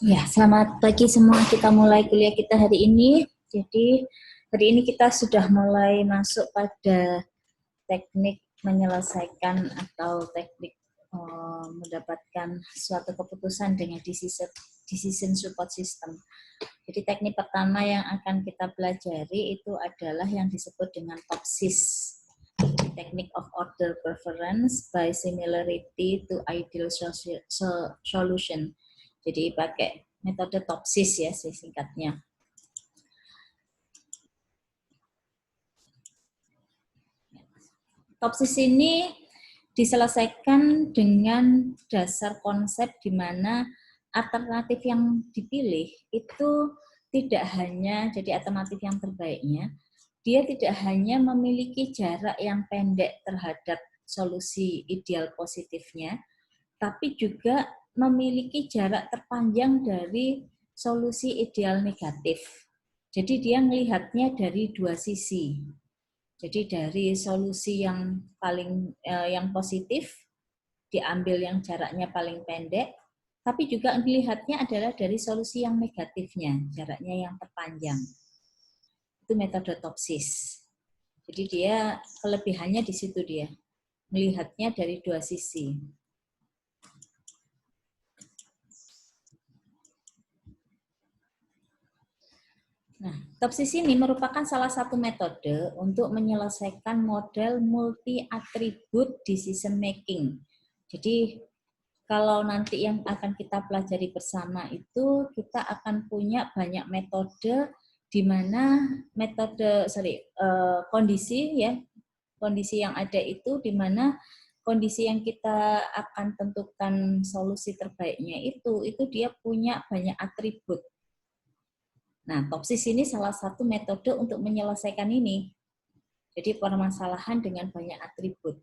Ya, selamat pagi semua. Kita mulai kuliah kita hari ini. Jadi, hari ini kita sudah mulai masuk pada teknik menyelesaikan atau teknik mendapatkan suatu keputusan dengan decision support system. Jadi, teknik pertama yang akan kita pelajari itu adalah yang disebut dengan TOPSIS. Technique of order preference by similarity to ideal solution. Jadi pakai metode TOPSIS ya singkatnya. TOPSIS ini diselesaikan dengan dasar konsep di mana alternatif yang dipilih itu tidak hanya jadi alternatif yang terbaiknya, dia tidak hanya memiliki jarak yang pendek terhadap solusi ideal positifnya, tapi juga memiliki jarak terpanjang dari solusi ideal negatif. Jadi dia melihatnya dari dua sisi. Jadi dari solusi yang paling yang positif diambil yang jaraknya paling pendek, tapi juga dilihatnya adalah dari solusi yang negatifnya, jaraknya yang terpanjang. Itu metode TOPSIS. Jadi dia kelebihannya di situ dia, melihatnya dari dua sisi. Nah, TOPSIS ini merupakan salah satu metode untuk menyelesaikan model multi-attribute decision making. Jadi, kalau nanti yang akan kita pelajari bersama itu, kita akan punya banyak metode di mana kondisi yang ada itu di mana kondisi yang kita akan tentukan solusi terbaiknya itu dia punya banyak atribut. Nah, TOPSIS ini salah satu metode untuk menyelesaikan ini. Jadi permasalahan dengan banyak atribut.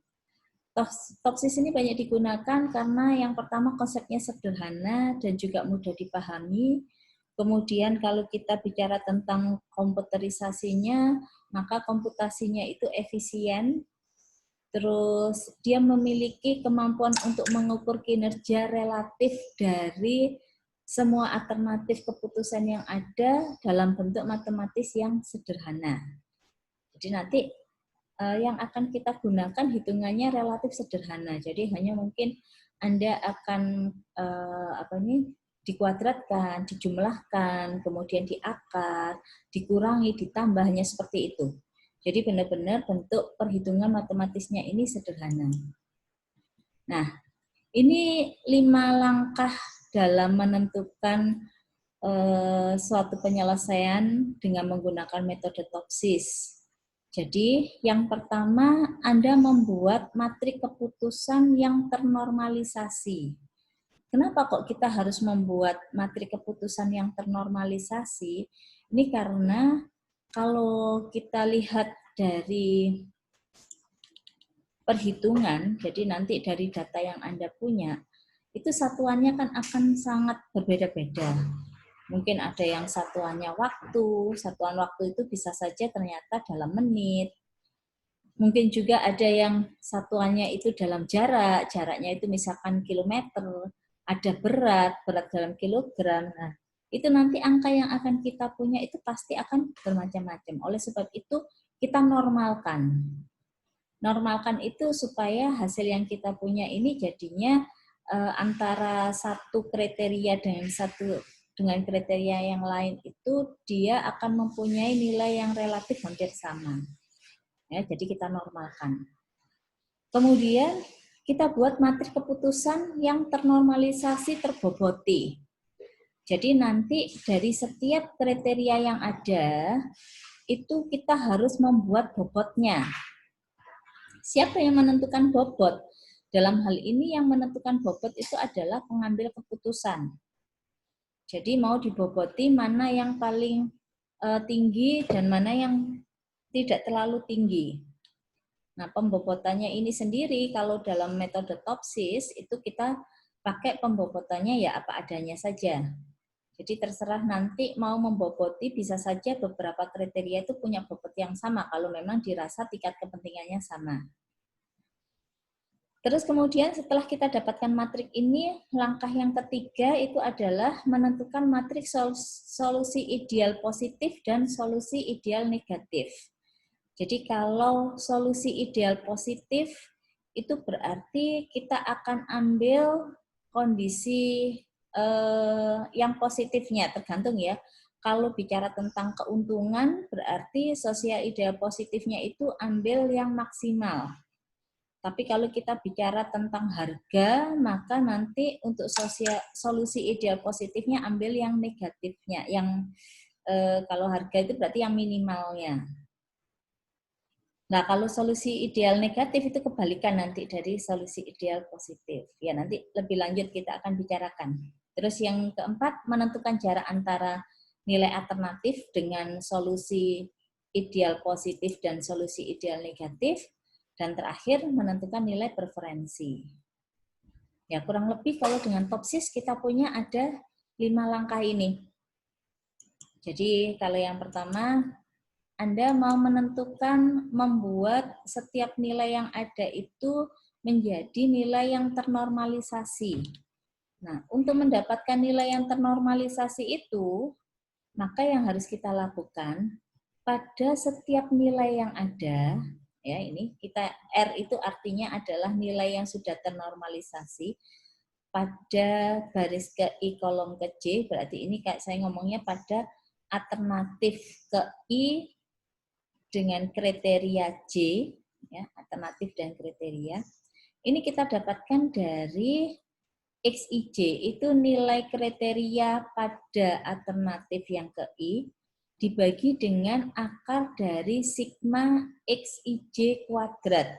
TOPSIS ini banyak digunakan karena yang pertama konsepnya sederhana dan juga mudah dipahami. Kemudian kalau kita bicara tentang komputerisasinya, maka komputasinya itu efisien. Terus dia memiliki kemampuan untuk mengukur kinerja relatif dari semua alternatif keputusan yang ada dalam bentuk matematis yang sederhana. Jadi nanti yang akan kita gunakan hitungannya relatif sederhana. Jadi hanya mungkin Anda akan dikuadratkan, dijumlahkan, kemudian diakar, dikurangi, ditambah, hanya seperti itu. Jadi benar-benar bentuk perhitungan matematisnya ini sederhana. Nah, ini 5 langkah dalam menentukan suatu penyelesaian dengan menggunakan metode TOPSIS. Jadi, yang pertama, Anda membuat matrik keputusan yang ternormalisasi. Kenapa kok kita harus membuat matrik keputusan yang ternormalisasi? Ini karena kalau kita lihat dari perhitungan, jadi nanti dari data yang Anda punya, itu satuannya kan akan sangat berbeda-beda. Mungkin ada yang satuannya waktu, satuan waktu itu bisa saja ternyata dalam menit. Mungkin juga ada yang satuannya itu dalam jarak, jaraknya itu misalkan kilometer, ada berat dalam kilogram. Nah, itu nanti angka yang akan kita punya itu pasti akan bermacam-macam. Oleh sebab itu, kita normalkan. Normalkan itu supaya hasil yang kita punya ini jadinya antara satu kriteria dengan kriteria yang lain itu dia akan mempunyai nilai yang relatif hampir sama. Ya, jadi kita normalkan. Kemudian kita buat matrik keputusan yang ternormalisasi terboboti. Jadi nanti dari setiap kriteria yang ada itu kita harus membuat bobotnya. Siapa yang menentukan bobot? Dalam hal ini yang menentukan bobot itu adalah pengambil keputusan. Jadi mau diboboti mana yang paling tinggi dan mana yang tidak terlalu tinggi. Nah, pembobotannya ini sendiri kalau dalam metode TOPSIS itu kita pakai pembobotannya ya apa adanya saja. Jadi terserah nanti mau memboboti bisa saja beberapa kriteria itu punya bobot yang sama kalau memang dirasa tingkat kepentingannya sama. Terus kemudian setelah kita dapatkan matriks ini, langkah yang ketiga itu adalah menentukan matriks solusi ideal positif dan solusi ideal negatif. Jadi kalau solusi ideal positif itu berarti kita akan ambil kondisi yang positifnya, tergantung ya. Kalau bicara tentang keuntungan, berarti sosial ideal positifnya itu ambil yang maksimal. Tapi kalau kita bicara tentang harga, maka nanti untuk solusi ideal positifnya ambil yang negatifnya. Yang kalau harga itu berarti yang minimalnya. Nah, kalau solusi ideal negatif itu kebalikan nanti dari solusi ideal positif. Ya, nanti lebih lanjut kita akan bicarakan. Terus yang keempat, menentukan jarak antara nilai alternatif dengan solusi ideal positif dan solusi ideal negatif. Dan terakhir, menentukan nilai preferensi. Ya, kurang lebih kalau dengan TOPSIS kita punya ada 5 langkah ini. Jadi, kalau yang pertama, Anda mau menentukan membuat setiap nilai yang ada itu menjadi nilai yang ternormalisasi. Nah, untuk mendapatkan nilai yang ternormalisasi itu, maka yang harus kita lakukan pada setiap nilai yang ada, ya ini kita R itu artinya adalah nilai yang sudah ternormalisasi pada baris ke I kolom ke J, berarti ini kayak saya ngomongnya pada alternatif ke I dengan kriteria J, ya, alternatif dan kriteria. Ini kita dapatkan dari XIJ, itu nilai kriteria pada alternatif yang ke I, dibagi dengan akar dari sigma XIJ kuadrat.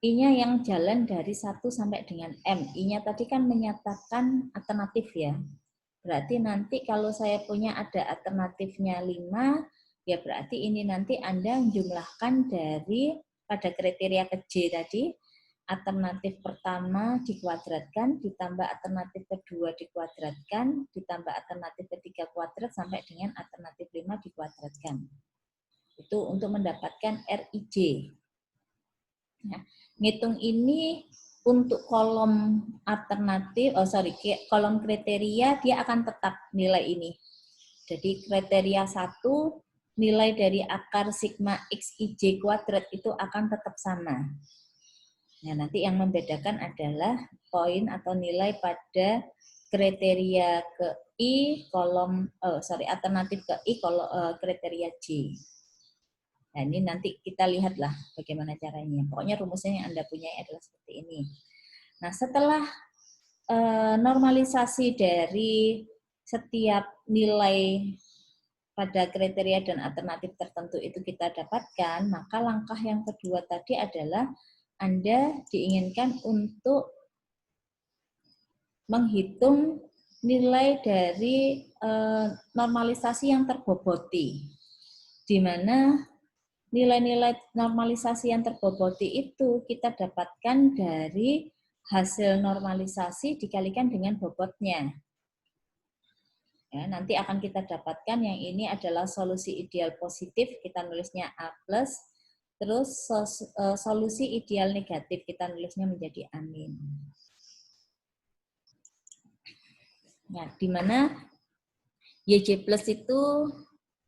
I-nya yang jalan dari 1 sampai dengan M. I-nya tadi kan menyatakan alternatif ya. Berarti nanti kalau saya punya ada alternatifnya 5, ya berarti ini nanti Anda menjumlahkan dari pada kriteria ke J tadi, alternatif pertama dikuadratkan, ditambah alternatif kedua dikuadratkan, ditambah alternatif ketiga kuadrat, sampai dengan alternatif 5 dikuadratkan. Itu untuk mendapatkan RIJ. Ya. Ngitung ini untuk kolom alternatif, kolom kriteria, dia akan tetap nilai ini. Jadi kriteria 1, nilai dari akar sigma XIJ kuadrat itu akan tetap sama. Nah, nanti yang membedakan adalah poin atau nilai pada kriteria ke I kolom alternatif ke I kolom kriteria J. Nah, ini nanti kita lihatlah bagaimana caranya. Pokoknya rumusnya yang Anda punya adalah seperti ini. Nah, setelah normalisasi dari setiap nilai pada kriteria dan alternatif tertentu itu kita dapatkan, maka langkah yang kedua tadi adalah Anda diinginkan untuk menghitung nilai dari normalisasi yang terboboti, di mana nilai-nilai normalisasi yang terboboti itu kita dapatkan dari hasil normalisasi dikalikan dengan bobotnya. Ya, nanti akan kita dapatkan yang ini adalah solusi ideal positif, kita nulisnya A+, terus solusi ideal negatif, kita nulisnya menjadi amin. Nah, di mana YJ plus itu,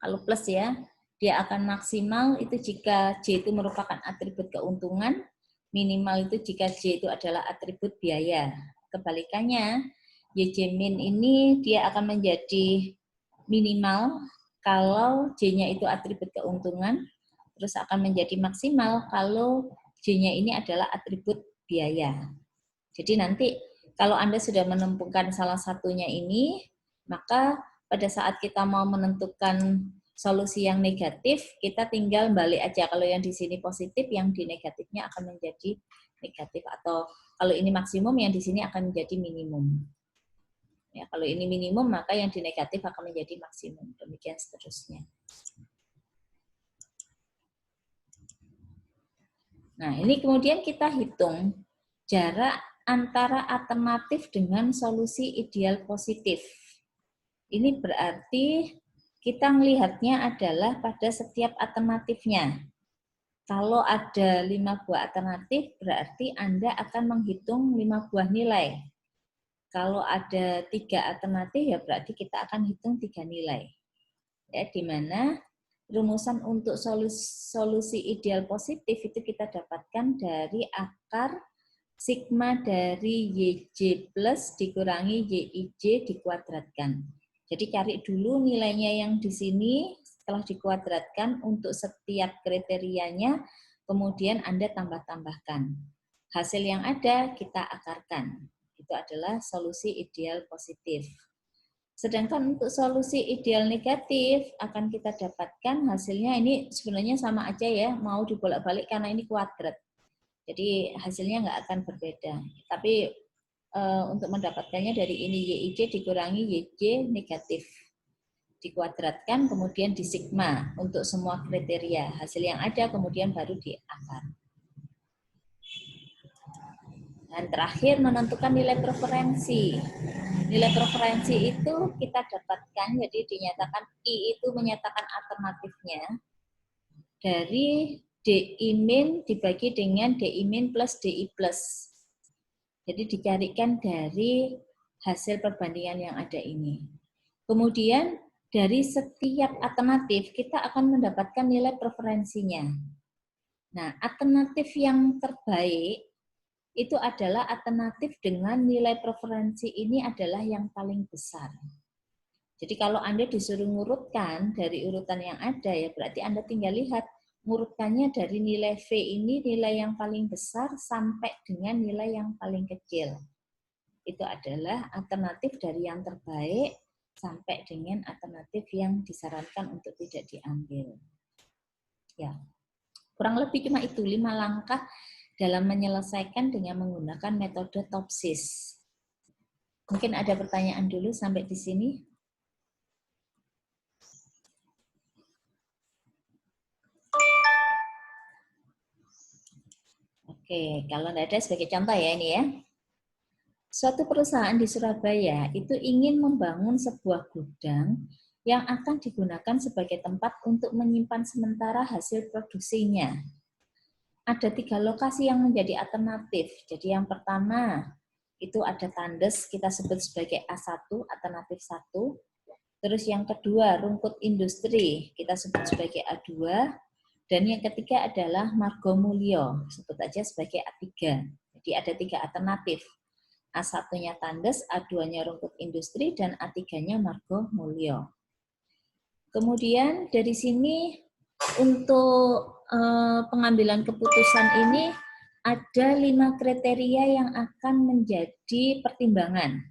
kalau plus ya, dia akan maksimal itu jika J itu merupakan atribut keuntungan, minimal itu jika J itu adalah atribut biaya. Kebalikannya, YJ min ini dia akan menjadi minimal kalau J-nya itu atribut keuntungan, terus akan menjadi maksimal kalau J-nya ini adalah atribut biaya. Jadi nanti kalau Anda sudah menemukan salah satunya ini, maka pada saat kita mau menentukan solusi yang negatif, kita tinggal balik aja. Kalau yang di sini positif, yang di negatifnya akan menjadi negatif. Atau kalau ini maksimum, yang di sini akan menjadi minimum. Ya, kalau ini minimum, maka yang di negatif akan menjadi maksimum. Demikian seterusnya. Nah, ini kemudian kita hitung jarak antara alternatif dengan solusi ideal positif. Ini berarti kita melihatnya adalah pada setiap alternatifnya. Kalau ada 5 buah alternatif, berarti Anda akan menghitung 5 buah nilai. Kalau ada 3 alternatif, ya berarti kita akan hitung 3 nilai. Ya, di mana rumusan untuk solusi ideal positif itu kita dapatkan dari akar sigma dari YJ plus dikurangi YIJ dikuadratkan. Jadi cari dulu nilainya yang di sini, setelah dikuadratkan untuk setiap kriterianya, kemudian Anda tambah-tambahkan. Hasil yang ada kita akarkan. Itu adalah solusi ideal positif. Sedangkan untuk solusi ideal negatif akan kita dapatkan hasilnya ini sebenarnya sama aja ya, mau dibolak-balik karena ini kuadrat. Jadi hasilnya nggak akan berbeda. Tapi untuk mendapatkannya dari ini YIJ dikurangi YJ negatif. Dikuadratkan kemudian di sigma untuk semua kriteria. Hasil yang ada kemudian baru diakar. Dan terakhir menentukan nilai preferensi. Nilai preferensi itu kita dapatkan, jadi dinyatakan I itu menyatakan alternatifnya dari DI min dibagi dengan DI min plus DI plus. Jadi dicarikan dari hasil perbandingan yang ada ini. Kemudian dari setiap alternatif kita akan mendapatkan nilai preferensinya. Nah, alternatif yang terbaik itu adalah alternatif dengan nilai preferensi ini adalah yang paling besar. Jadi kalau Anda disuruh ngurutkan dari urutan yang ada, ya berarti Anda tinggal lihat ngurutkannya dari nilai V ini nilai yang paling besar sampai dengan nilai yang paling kecil. Itu adalah alternatif dari yang terbaik sampai dengan alternatif yang disarankan untuk tidak diambil. Ya, kurang lebih cuma itu 5 langkah dalam menyelesaikan dengan menggunakan metode TOPSIS. Mungkin ada pertanyaan dulu sampai di sini. Oke, kalau tidak ada sebagai contoh ya ini ya. Suatu perusahaan di Surabaya itu ingin membangun sebuah gudang yang akan digunakan sebagai tempat untuk menyimpan sementara hasil produksinya. Ada 3 lokasi yang menjadi alternatif. Jadi yang pertama itu ada tandes, kita sebut sebagai A1, alternatif 1. Terus yang kedua rumput industri, kita sebut sebagai A2. Dan yang ketiga adalah Margomulyo, sebut aja sebagai A3. Jadi ada 3 alternatif. A1-nya tandes, A2-nya rumput industri, dan A3-nya Margomulyo. Kemudian dari sini untuk pengambilan keputusan ini ada 5 kriteria yang akan menjadi pertimbangan.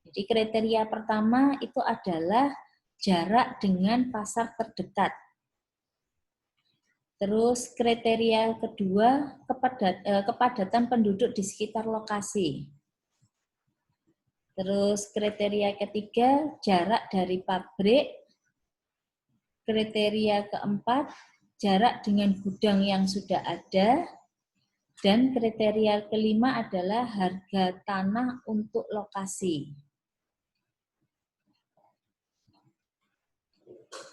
Jadi kriteria pertama itu adalah jarak dengan pasar terdekat. Terus kriteria kedua kepadatan penduduk di sekitar lokasi. Terus kriteria ketiga jarak dari pabrik. Kriteria keempat jarak dengan gudang yang sudah ada. Dan kriteria kelima adalah harga tanah untuk lokasi.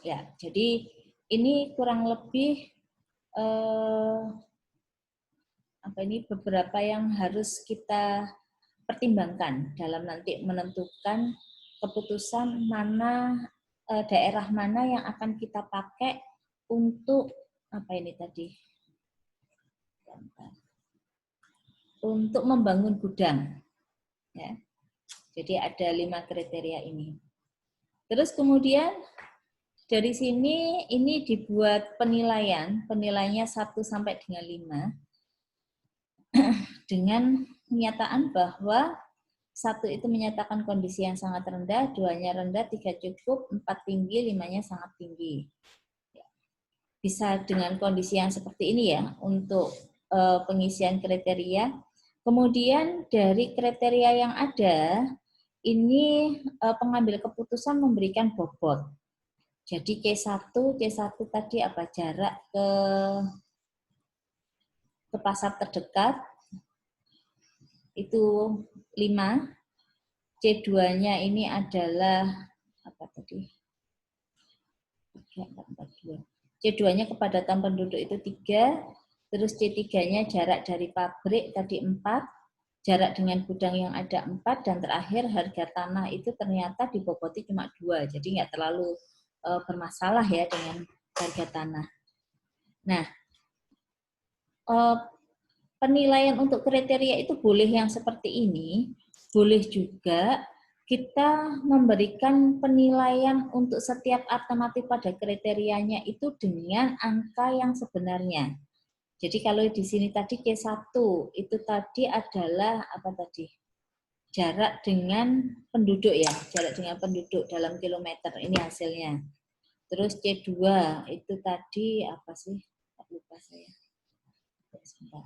Ya, jadi ini kurang lebih beberapa yang harus kita pertimbangkan dalam nanti menentukan keputusan mana daerah mana yang akan kita pakai untuk untuk membangun gudang. Ya. Jadi ada 5 kriteria ini. Terus kemudian dari sini ini dibuat penilaiannya 1 sampai dengan 5 dengan kenyataan bahwa 1 itu menyatakan kondisi yang sangat rendah, 2-nya rendah, 3 cukup, 4 tinggi, 5-nya sangat tinggi. Bisa dengan kondisi yang seperti ini ya untuk pengisian kriteria. Kemudian dari kriteria yang ada, ini pengambil keputusan memberikan bobot. Jadi C1 tadi apa? Jarak ke pasar terdekat itu 5. C2-nya ini adalah apa tadi? C2-nya kepadatan penduduk itu 3, terus C3-nya jarak dari pabrik tadi 4, jarak dengan gudang yang ada 4, dan terakhir harga tanah itu ternyata diboboti cuma 2, jadi nggak terlalu bermasalah ya dengan harga tanah. Nah, penilaian untuk kriteria itu boleh yang seperti ini, boleh juga kita memberikan penilaian untuk setiap alternatif pada kriterianya itu dengan angka yang sebenarnya. Jadi kalau di sini tadi C1 itu tadi adalah apa tadi? Jarak dengan penduduk ya, jarak dengan penduduk dalam kilometer, ini hasilnya. Terus C2 itu tadi apa sih? Lupa saya. Sebentar.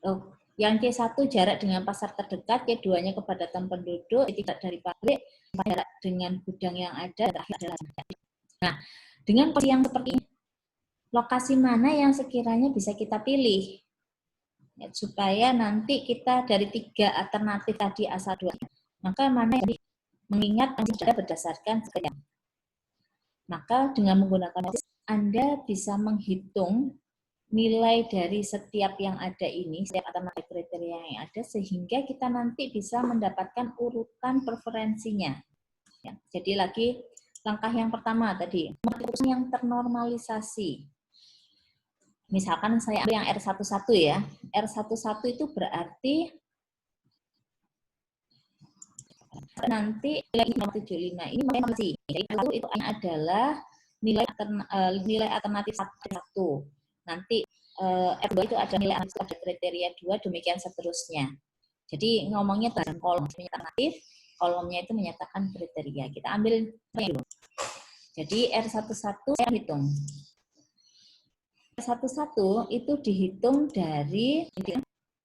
Oh, yang C1 jarak dengan pasar terdekat, C2-nya kepadatan penduduk, C3 dari pabrik, jarak dengan gudang yang ada, terakhir adalah. Nah, dengan posisi yang seperti ini, lokasi mana yang sekiranya bisa kita pilih? Ya, supaya nanti kita dari 3 alternatif tadi asal 2, maka mana yang mengingat sudah berdasarkan sekian. Maka dengan menggunakan Anda bisa menghitung nilai dari setiap yang ada ini, setiap alternatif kriteria yang ada, sehingga kita nanti bisa mendapatkan urutan preferensinya. Ya, jadi lagi langkah yang pertama tadi, yang ternormalisasi. Misalkan saya ambil yang R11 ya, R11 itu berarti nanti nilai 75 ini masih. Jadi itu adalah nilai alternatif 1. Nanti F2 itu ada nilai ada kriteria 2, demikian seterusnya. Jadi ngomongnya dalam kolom alternatif, kolomnya itu menyatakan kriteria. Kita ambil dulu. Jadi R11 saya hitung. R11 itu dihitung dari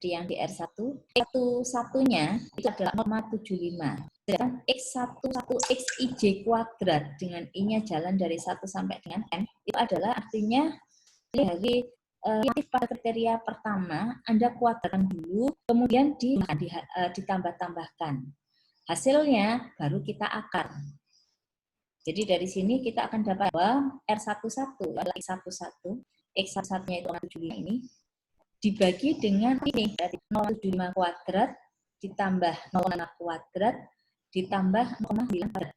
yang di R1, X1-nya itu adalah 0,75. Sedangkan X11 XIJ kuadrat dengan I-nya jalan dari 1 sampai dengan N, itu adalah artinya dari pada kriteria pertama, Anda kuadratkan dulu, kemudian ditambah-tambahkan. Hasilnya baru kita akar. Jadi dari sini kita akan dapat bahwa R11 adalah X11, X11-nya itu 0,75 ini, dibagi dengan ini, berarti 0,75 kuadrat, ditambah 0,6 kuadrat, ditambah 0,9 kuadrat.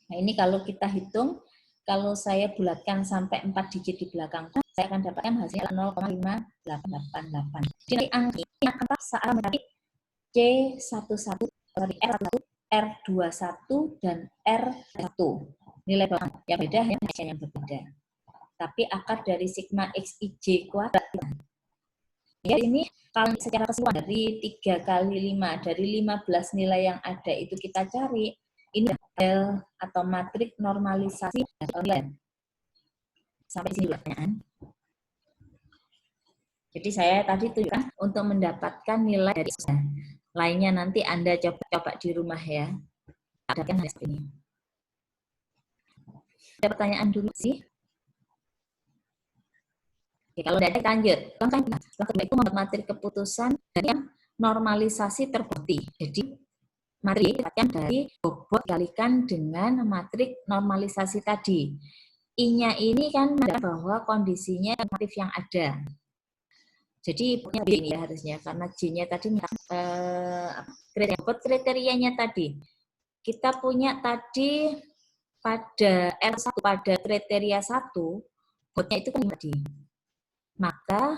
Nah ini kalau kita hitung, kalau saya bulatkan sampai 4 digit di belakang, saya akan dapatkan hasilnya 0,5888. Jadi angka saat mencari C11, R1, R21, dan R1. Nilai yang beda, yang berbeda. Tapi akar dari sigma XIJ kuadrat. Ya, ini kalau secara keseluruhan dari 3 kali 5, dari 15 nilai yang ada itu kita cari, ini model atau matrik normalisasi online. Sampai sini pertanyaan. Jadi saya tadi tunjukkan untuk mendapatkan nilai dari lainnya nanti Anda coba di rumah ya. Ada kan ini. Ada pertanyaan dulu sih? Oke, kalau tidak lanjut. Langkah kedua itu membuat matrik keputusan dan yang normalisasi terbukti. Jadi matrik didapatkan dari bobot dikalikan dengan matrik normalisasi tadi. I-nya ini kan bahwa kondisinya normatif yang ada. Jadi punya B ini ya harusnya karena J-nya tadi kriterianya tadi. Kita punya tadi pada R1 pada kriteria 1 bobotnya itu kan tadi. Maka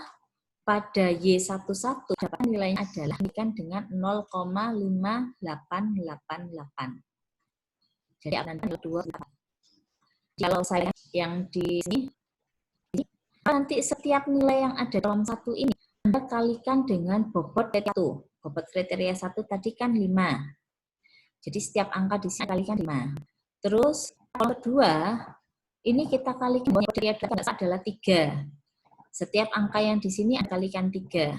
pada Y11 dapat nilainya adalah dengan 0,5888. Jadi akan 2. Kalau saya yang di sini nanti setiap nilai yang ada dalam satu ini Anda kalikan dengan bobot kriteria 1. Bobot kriteria 1 tadi kan 5. Jadi setiap angka di sini kalikan 5. Terus kalau kedua ini kita kalikan bobot kriteria 2 adalah 3. Setiap angka yang di sini kalikan 3.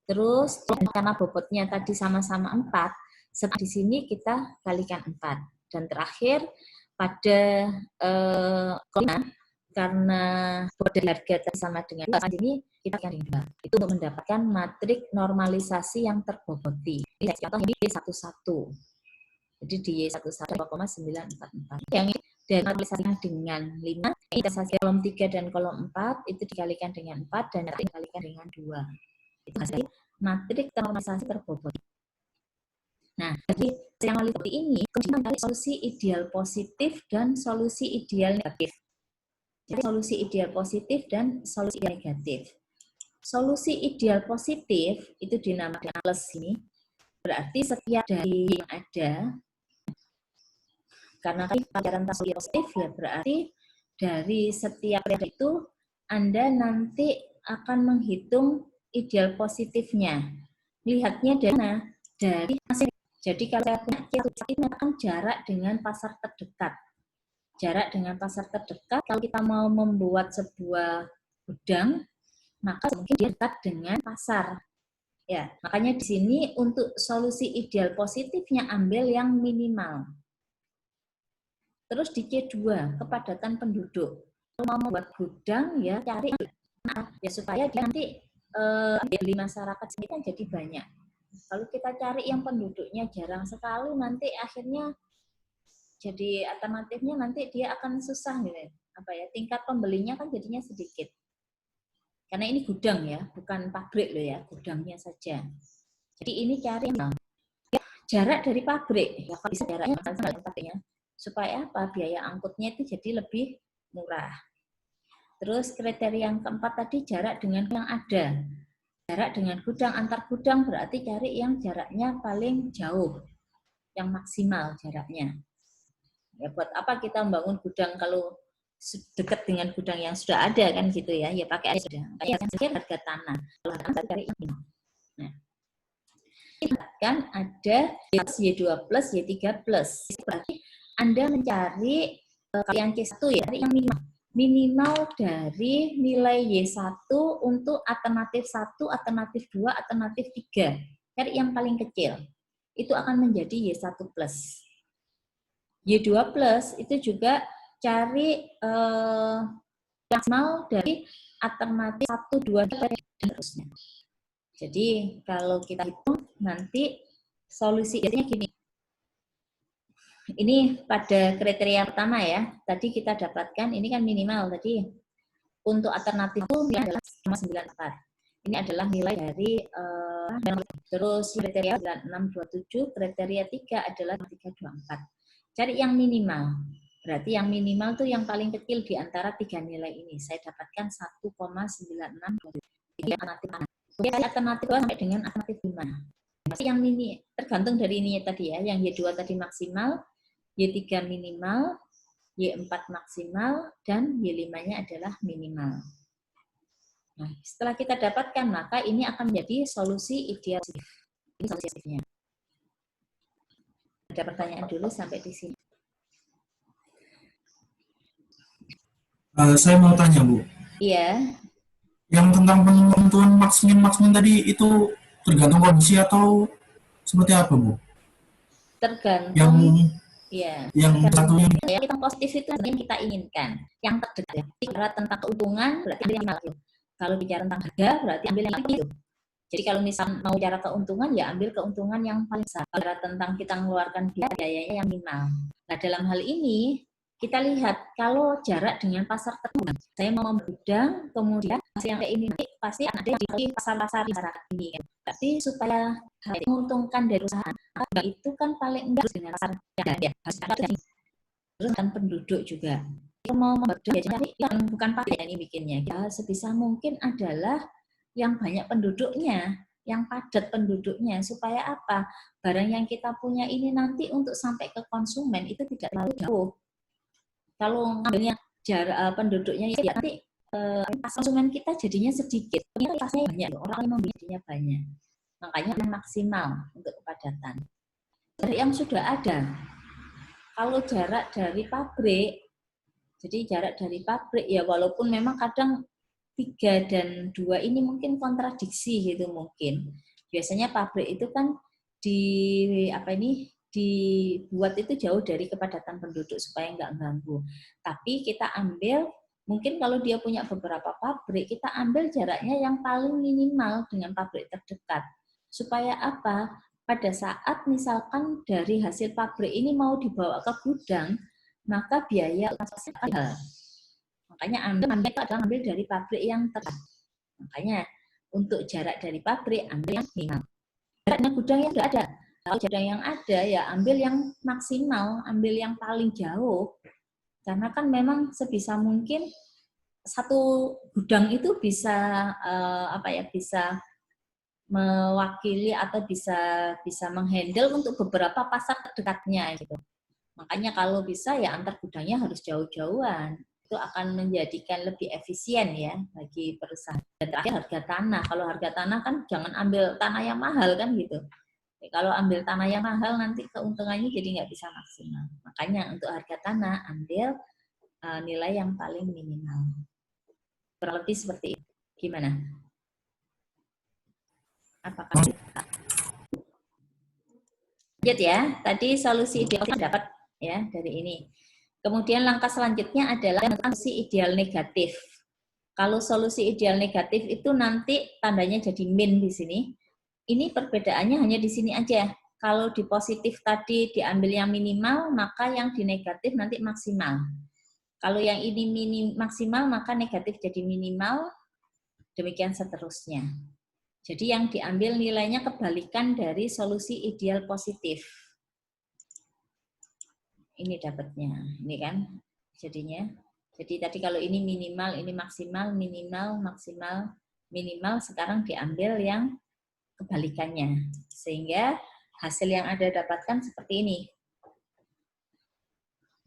Terus karena bobotnya tadi sama-sama 4, setelah di sini kita kalikan 4. Dan terakhir pada karena bobot dari harga tadi sama dengan ini kita kalikan 2. Itu untuk mendapatkan matrik normalisasi yang terboboti. Ini contoh ini 11. Jadi di Y11 2,944. Yang ini dari multisasinya dengan 5, multisasi kolom 3 dan kolom 4 itu dikalikan dengan 4 dan dikalikan dengan 2. Itu hasil matriks normalisasi terbobot. Nah, jadi yang seperti ini kemudian mencari solusi ideal positif dan solusi ideal negatif. Jadi solusi ideal positif dan solusi ideal negatif. Solusi ideal positif itu dinamakan plus ini. Berarti setiap dari yang ada, karena kan pelajaran tentang solusi positif ya, berarti dari setiap periode itu Anda nanti akan menghitung ideal positifnya. Lihatnya dari mana? Dari hasil. Jadi kalau saya punya ini akan jarak dengan pasar terdekat. Jarak dengan pasar terdekat, kalau kita mau membuat sebuah gudang, maka mungkin dia dekat dengan pasar. Ya, makanya di sini untuk solusi ideal positifnya ambil yang minimal. Terus di C2, kepadatan penduduk. Kalau mau membuat gudang ya cari ya supaya dia nanti di masyarakat sini kan jadi banyak. Kalau kita cari yang penduduknya jarang sekali, nanti akhirnya jadi alternatifnya nanti dia akan susah gitu. Apa ya? Tingkat pembelinya kan jadinya sedikit. Karena ini gudang ya, bukan pabrik loh ya, gudangnya saja. Jadi ini cari yang jarak dari pabrik. Ya kalau bisa jaraknya sama pabriknya. Supaya apa? Biaya angkutnya itu jadi lebih murah. Terus kriteria yang keempat tadi jarak dengan yang ada. Jarak dengan gudang, antar gudang berarti cari yang jaraknya paling jauh, yang maksimal jaraknya. Ya buat apa kita membangun gudang kalau dekat dengan gudang yang sudah ada kan gitu ya? Ya pakai aja sudah. Kayak harga tanah. Kalau harga cari ini. Nah, kan ada Y2 plus, Y3 plus. Berarti Anda mencari yang C1 ya, yang minimal dari nilai Y1 untuk alternatif 1, alternatif 2, alternatif 3. Cari yang paling kecil. Itu akan menjadi Y1 plus. Y2 plus itu juga cari maksimal dari alternatif 1, 2, dan seterusnya. Jadi kalau kita hitung nanti solusi jadinya gini. Ini pada kriteria pertama ya. Tadi kita dapatkan ini kan minimal tadi. Untuk alternatif itu nilai adalah 94. Ini adalah nilai dari terus kriteria 9627, kriteria 3 adalah 324. Cari yang minimal. Berarti yang minimal tuh yang paling kecil di antara 3 nilai ini. Saya dapatkan 1,9627. Jadi alternatif 2 sampai dengan alternatif 5. Yang ini tergantung dari ininya tadi ya. Yang Y2 tadi maksimal, Y3 minimal, Y4 maksimal, dan Y5-nya adalah minimal. Nah, setelah kita dapatkan, maka ini akan menjadi solusi ideal. Ini solusinya. Ada pertanyaan dulu sampai di sini. Saya mau tanya, Bu. Iya. Yang tentang penentuan maksimum tadi itu tergantung kondisi atau seperti apa, Bu? Tergantung. Iya. Yang satunya yang positif itu yang kita inginkan. Yang terdekat. Bicara tentang keuntungan berarti ambil yang minimal. Kalau bicara tentang harga berarti ambil yang itu. Jadi kalau misal mau bicara keuntungan ya ambil keuntungan yang paling besar. Kalau bicara tentang kita mengeluarkan biayanya yang minimal. Nah dalam hal ini kita lihat kalau jarak dengan pasar tertentu. Saya mau memgudang kemudian yang kayak ini pasti ada di pasar-pasar masyarakat ini. Berarti supaya menguntungkan dari usaha itu kan paling enggak dengan pasar ya harus ada terus kan penduduk juga. Kalau mau memgudang ya cari yang bukan pabrik ini bikinnya. Ya sebisa mungkin adalah yang banyak penduduknya, yang padat penduduknya, supaya apa? Barang yang kita punya ini nanti untuk sampai ke konsumen itu tidak terlalu jauh. Kalau ngambilnya jarak penduduknya ya nanti konsumen kita jadinya sedikit, ini pasnya banyak, orang yang membeli jadinya banyak. Makanya maksimal untuk kepadatan. Dari yang sudah ada, kalau jarak dari pabrik, jadi jarak dari pabrik ya walaupun memang kadang 3 dan 2 ini mungkin kontradiksi gitu mungkin. Biasanya pabrik itu kan dibuat itu jauh dari kepadatan penduduk supaya nggak ganggu. Tapi kita ambil, mungkin kalau dia punya beberapa pabrik, kita ambil jaraknya yang paling minimal dengan pabrik terdekat. Supaya apa? pada saat misalkan dari hasil pabrik ini mau dibawa ke gudang, maka biaya mahal. Makanya ambil itu adalah ambil dari pabrik yang tepat. Makanya untuk jarak dari pabrik ambil yang minimal. Jaraknya gudang yang tidak ada. Kalau jarak yang ada ya ambil yang maksimal, ambil yang paling jauh. Karena kan memang sebisa mungkin satu gudang itu bisa bisa mewakili atau bisa menghandle untuk beberapa pasar terdekatnya gitu. Makanya kalau bisa ya antar gudangnya harus jauh-jauhan. Itu akan menjadikan lebih efisien ya bagi perusahaan. Dan terakhir harga tanah. Kalau harga tanah kan jangan ambil tanah yang mahal kan gitu. Kalau ambil tanah yang mahal nanti keuntungannya jadi nggak bisa maksimal. Makanya untuk harga tanah ambil nilai yang paling minimal. Kurang lebih seperti itu. Gimana? Apakah lanjut ya? Tadi solusi idealnya dapat ya dari ini. Kemudian langkah selanjutnya adalah solusi ideal negatif. Kalau solusi ideal negatif itu nanti tandanya jadi min di sini. Ini perbedaannya hanya di sini aja. Kalau di positif tadi diambil yang minimal, maka yang di negatif nanti maksimal. Kalau yang ini maksimal, maka negatif jadi minimal, demikian seterusnya. Jadi yang diambil nilainya kebalikan dari solusi ideal positif. Ini dapatnya, ini kan jadinya. Jadi tadi kalau ini minimal, ini maksimal, minimal, maksimal, minimal, sekarang diambil yang kebalikannya. Sehingga hasil yang Anda dapatkan seperti ini.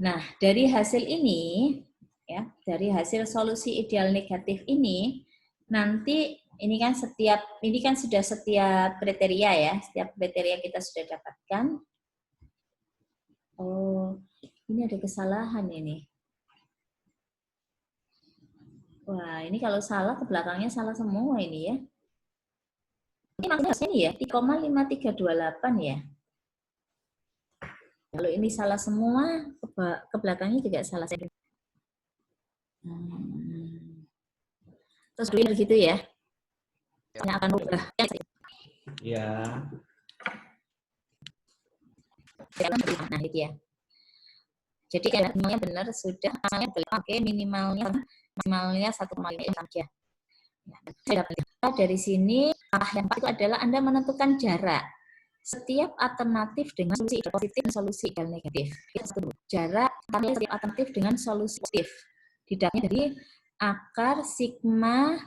Nah, dari hasil ini, ya, dari hasil solusi ideal negatif ini, nanti ini kan sudah setiap kriteria ya, setiap kriteria kita sudah dapatkan. Oh, ini ada kesalahan ini. Wah, ini kalau salah ke belakangnya salah semua ini ya. Ini maksudnya ini ya, 3,5328 ya. Kalau ini salah semua, ke belakangnya juga salah. Terus dulu gitu ya. Yang akan berubah. Ya. Nah, itu ya. Jadi minimalnya benar sudah, oke, minimalnya 1,5 saja. Dari sini, yang itu adalah Anda menentukan jarak setiap alternatif dengan solusi positif dan solusi negatif. Jarak setiap alternatif dengan solusi positif. Didapatkan dari akar sigma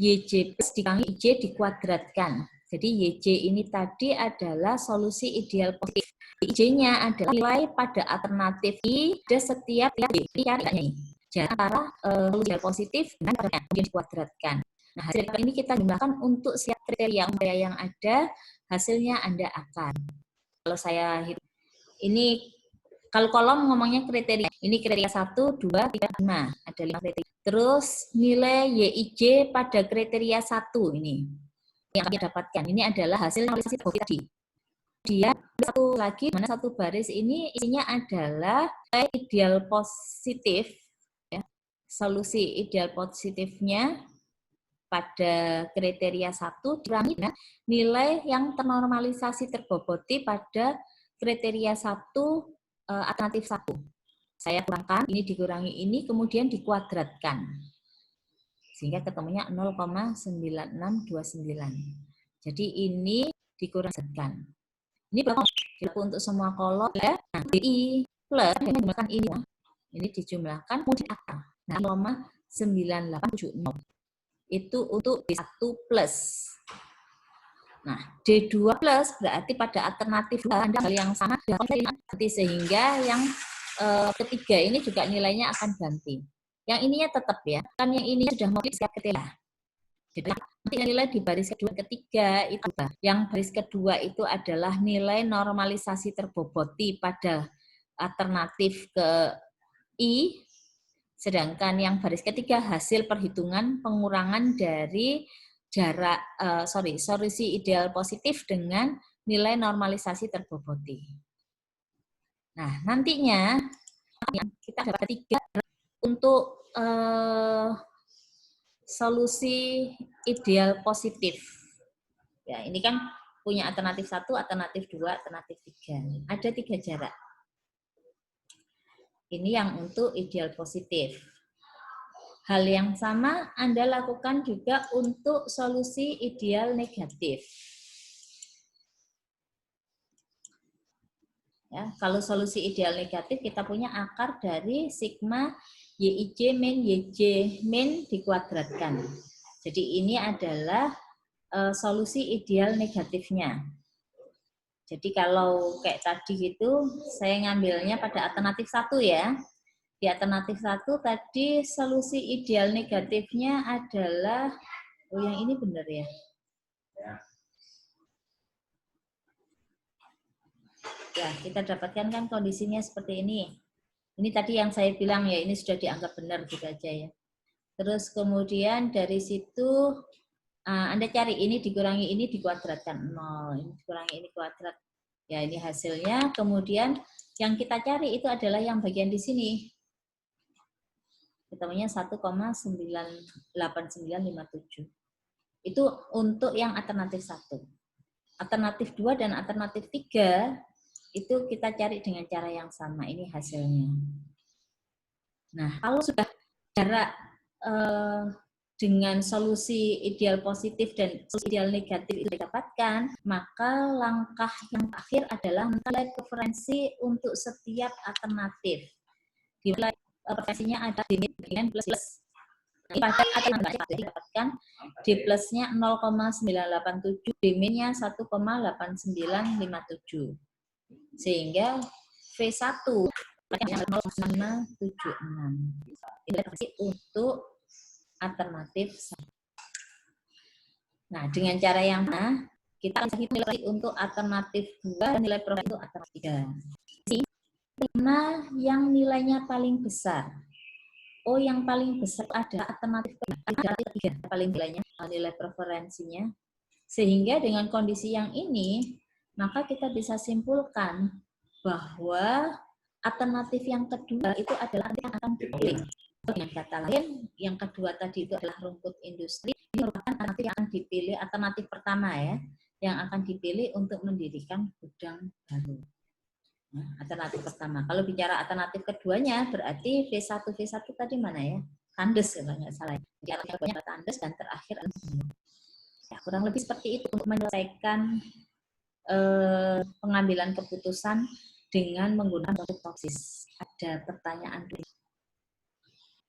YJ plus dikurangi IJ dikuadratkan. Jadi YJ ini tadi adalah solusi ideal positif. IJ-nya adalah nilai pada alternatif I ada setiap Y. Ini jarak antara solusi positif dengan kemudian dikuadratkan. Nah, hasil ini kita gunakan untuk setiap kriteria yang ada, hasilnya Anda akan. Kalau saya hitung, ini kalau kolom ngomongnya kriteria, ini kriteria 1, 2, 3, 5. Ada 5 kriteria. Terus nilai YIJ pada kriteria 1 ini. Yang kami dapatkan, ini adalah hasil analisis tadi. Dia satu lagi, mana satu baris ini isinya adalah ideal positif. Ya. Solusi ideal positifnya pada kriteria 1 dikurangi dengan nilai yang ternormalisasi terboboti pada kriteria 1 alternatif 1. Saya kurangkan, ini dikurangi ini, kemudian dikuadratkan. Sehingga ketemunya 0,9629. Jadi ini dikurangkan. Ini berlaku untuk semua kolom ya. Nah, DI plus menggunakan ini. Ini dijumlahkan kemudian akar. Nah, 0,9870. Itu untuk D1 plus. Nah, D2 plus berarti pada alternatif Anda hal yang sama ganti, sehingga yang ketiga ini juga nilainya akan ganti. Yang ininya tetap ya, kan yang ini sudah mau siap ketika. Jadi nanti nilai di baris kedua ketiga itu yang baris kedua itu adalah nilai normalisasi terboboti pada alternatif ke I, sedangkan yang baris ketiga hasil perhitungan pengurangan dari jarak solusi ideal positif dengan nilai normalisasi terboboti. Nah, nantinya kita dapat 3 untuk solusi ideal positif. Ya, ini kan punya alternatif 1, alternatif 2, alternatif 3. Ada 3 jarak. Ini yang untuk ideal positif. Hal yang sama Anda lakukan juga untuk solusi ideal negatif. Ya, kalau solusi ideal negatif kita punya akar dari sigma YIJ min YJ min dikuadratkan. Jadi ini adalah solusi ideal negatifnya. Jadi kalau kayak tadi gitu, saya ngambilnya pada alternatif 1 ya. Di alternatif 1 tadi solusi ideal negatifnya adalah, oh yang ini benar ya? Ya, kita dapatkan kan kondisinya seperti ini. Ini tadi yang saya bilang ya, ini sudah dianggap benar gitu aja ya. Terus kemudian dari situ Anda cari ini dikurangi ini dikuadratkan 0, ini dikurangi ini kuadrat. Ya, ini hasilnya. Kemudian yang kita cari itu adalah yang bagian di sini. Ketemunya 1,98957. Itu untuk yang alternatif 1. Alternatif 2 dan alternatif 3 itu kita cari dengan cara yang sama. Ini hasilnya. Nah, kalau sudah jarak dengan solusi ideal positif dan solusi ideal negatif itu didapatkan, maka langkah yang terakhir adalah nilai preferensi untuk setiap alternatif. Nilai preferensinya ada dengan plus. Pada alternatif didapatkan D plusnya 0,987, D minnya 1,8957. Sehingga V1 0,576. Ini preferensi untuk alternatif. Nah, dengan cara yang mana kita akan hitung nilai untuk alternatif 2 dan nilai preferensi untuk alternatif 3. Mana yang nilainya paling besar? Oh, yang paling besar ada alternatif 3, paling nilainya, nilai preferensinya. Sehingga dengan kondisi yang ini, maka kita bisa simpulkan bahwa alternatif yang kedua itu adalah yang akan dipilih. Dengan kata lain, yang kedua tadi itu adalah rumput industri. Ini merupakan alternatif yang akan dipilih, alternatif pertama ya, yang akan dipilih untuk mendirikan gudang baru. Nah, alternatif pertama. Kalau bicara alternatif keduanya, berarti V1 tadi mana ya? Tandes kalau nggak salah. Jadi alternatif keduanya tandes dan terakhir ya, kurang lebih seperti itu untuk menyelesaikan pengambilan keputusan dengan menggunakan bentuk toksis. Ada pertanyaan dulu?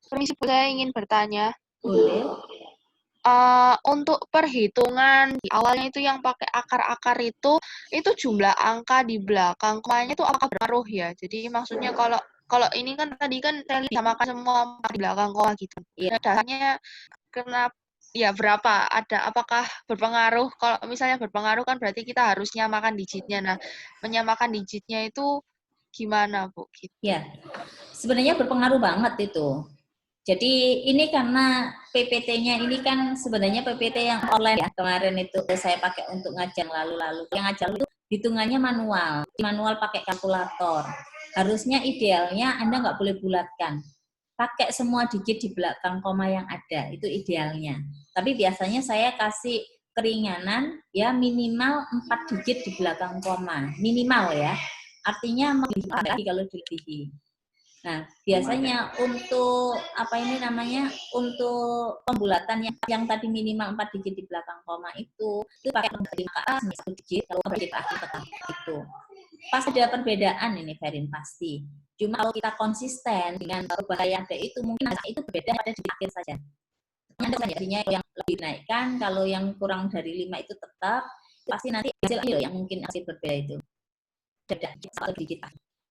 Permisi, saya ingin bertanya. Boleh. Untuk perhitungan di awalnya itu yang pakai akar-akar itu jumlah angka di belakang komanya itu apakah berpengaruh ya? Jadi maksudnya kalau ini kan tadi kan saya disamakan semua di belakang koma gitu. Iya. Dasarnya kenapa ya berapa? Apakah berpengaruh? Kalau misalnya berpengaruh kan berarti kita harus nyamakan digitnya. Nah, menyamakan digitnya itu gimana, Bu? Gitu. Ya, sebenarnya berpengaruh banget itu. Jadi ini karena PPT-nya ini kan sebenarnya PPT yang online ya. Kemarin itu saya pakai untuk ngajar lalu-lalu. Yang ngajar itu hitungannya manual. Manual pakai kalkulator. Harusnya idealnya Anda nggak boleh bulatkan. Pakai semua digit di belakang koma yang ada. Itu idealnya. Tapi biasanya saya kasih keringanan ya minimal 4 digit di belakang koma. Minimal ya. Artinya melebihi kalau dilebihi. Nah, biasanya untuk untuk pembulatan yang tadi minimal 4 digit di belakang koma itu pakai dari ke atas 1 digit, kalau digit akhir tetap itu. Pas ada perbedaan ini Ferin pasti. Cuma kalau kita konsisten dengan perubahan yang ada itu mungkin itu berbeda pada di akhir saja. Artinya yang lebih dinaikkan, kalau yang kurang dari 5 itu tetap, pasti nanti hasil yang mungkin hasil berbeda itu. Beda 1 digit.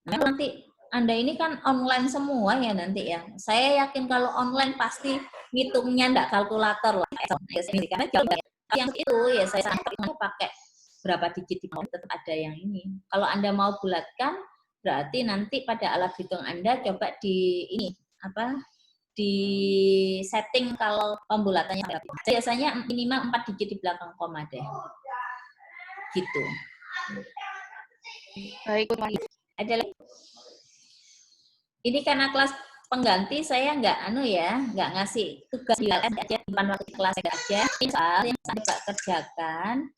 Nah, nanti Anda ini kan online semua ya nanti ya. Saya yakin kalau online pasti ngitungnya enggak kalkulator lah. Karena yang itu ya saya sampaikan pakai berapa digit di bawah tetap ada yang ini. Kalau Anda mau bulatkan berarti nanti pada alat hitung Anda coba di setting kalau pembulatannya berapa. Biasanya minimal 4 digit di belakang koma deh. Gitu. Baik, ada lagi? Ini karena kelas pengganti saya nggak ngasih tugas di LS aja, depan waktu kelas aja. Ini soal yang saya kerjakan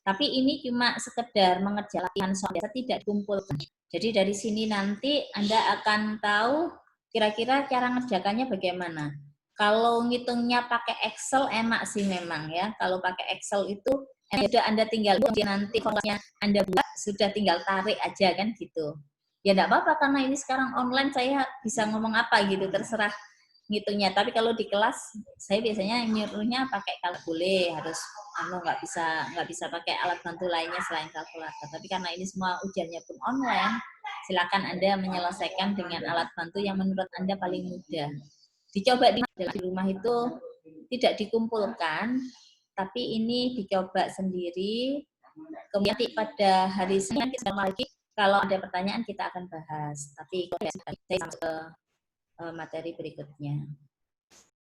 Tapi ini cuma sekedar mengerjakan latihan soal biasa, tidak dikumpulkan. Jadi dari sini nanti Anda akan tahu kira-kira cara ngerjakannya bagaimana. Kalau ngitungnya pakai Excel enak sih memang ya. Kalau pakai Excel itu sudah Anda tinggal nanti formulanya Anda buat, sudah tinggal tarik aja kan gitu. Ya enggak apa-apa karena ini sekarang online, saya bisa ngomong apa gitu, terserah ngitungnya. Tapi kalau di kelas saya biasanya nyuruhnya pakai kalkulator, boleh, harus nggak bisa pakai alat bantu lainnya selain kalkulator. Tapi karena ini semua ujiannya pun online, silakan Anda menyelesaikan dengan alat bantu yang menurut Anda paling mudah. Dicoba di rumah itu tidak dikumpulkan, tapi ini dicoba sendiri. Kemudian pada hari Senin kita lagi, kalau ada pertanyaan kita akan bahas. Tapi saya sampai ke materi berikutnya.